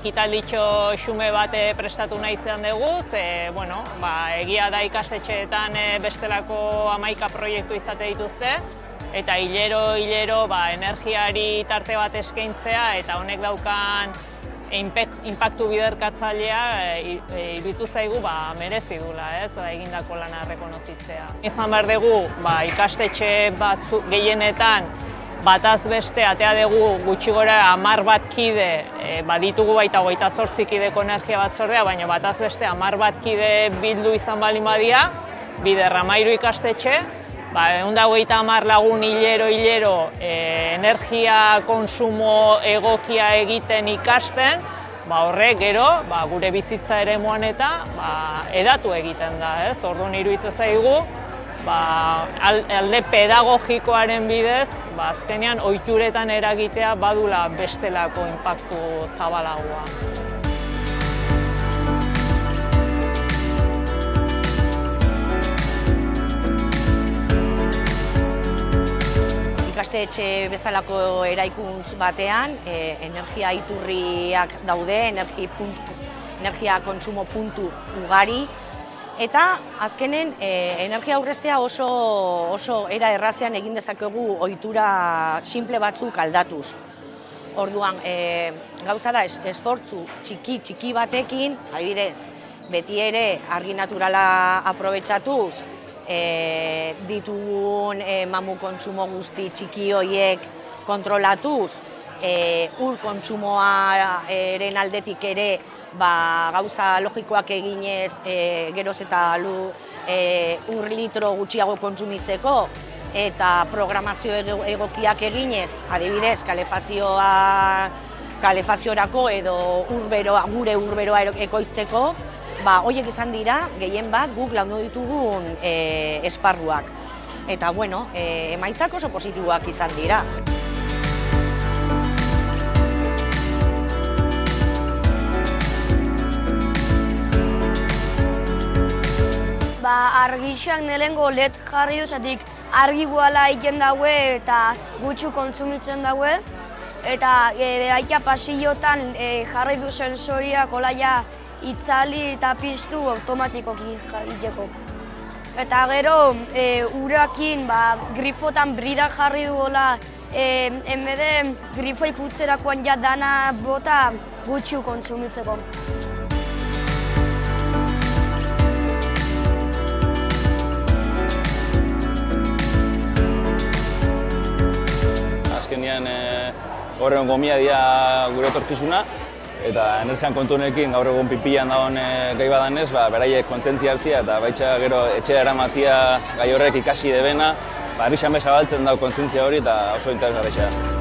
ekitalditxo xume bat prestatu nahi izan dugu, ze, bueno, egia da ikastetxeetan bestelako 11 proiektu izate dituzte, eta hilero energiari tarte bat eskaintzea eta honek daukan inpaktu biderkatzailea iruditu zaigu merezi dula, egindako lana errekonozitzea. Izan behar dugu ikastetxe batzuk gehienetan bataz beste atea dugu gutxi gora 10 bat kide, baditugu baita 28 kideko energia batzordea, baina bataz beste 10 bat kide bildu izan baldin badia, bider 13 ikastetxe, 150 lagun hilero energia konsumo egokia egiten ikasten, horrek gero gure bizitza eremuan eta hedatu egiten da. Orduan iruditzen zaigu, alde pedagogikoaren bidez, azkenean ohituretan eragitea badula bestelako inpaktu zabalagoa. Ikastetxe bezalako eraikuntz batean, energia iturriak daude, energia kontsumo puntu ugari, eta azkenen energia aurreztea oso era errazean egin dezakegu ohitura simple batzuk aldatuz. Orduan, gauza da esfortzu txiki batekin, adibidez, beti ere argi naturala aprobetxatuz, ditugun mamu kontsumo guzti txiki horiek kontrolatuz, ur kontsumoaren aldetik ere gauza logikoak eginez geroz eta ur litro gutxiago kontsumitzeko eta programazio egokiak eginez, adibidez, kalefaziorako edo gure urberoa ekoizteko, horiek izan dira, gehien bat, guk landu ditugun esparruak. Eta, bueno, emaitzak oso positiboak izan dira. Argixak nelengo led jarri duzatik argi guala egiten daue eta gutxu kontsumitzen daue. Eta aita pasillotan jarri du sensoriak olaia itzali eta piztu automatikoki egiteko. Eta gero, urakin grifotan bridak jarri duela, enbede grifoik utzerakoan ja dana bota gutxu kontsumitzeko. Azkenean, gaur egun gomia dira gure etorkizuna, eta energian kontu honekin gaur egun pipian dagoen gai badanez, beraiek kontzientzia hartzia eta baitxa gero etxera eramatia gai horrek ikasi debena, herri xame zabaltzen dago kontzientzia hori eta oso interesgarria.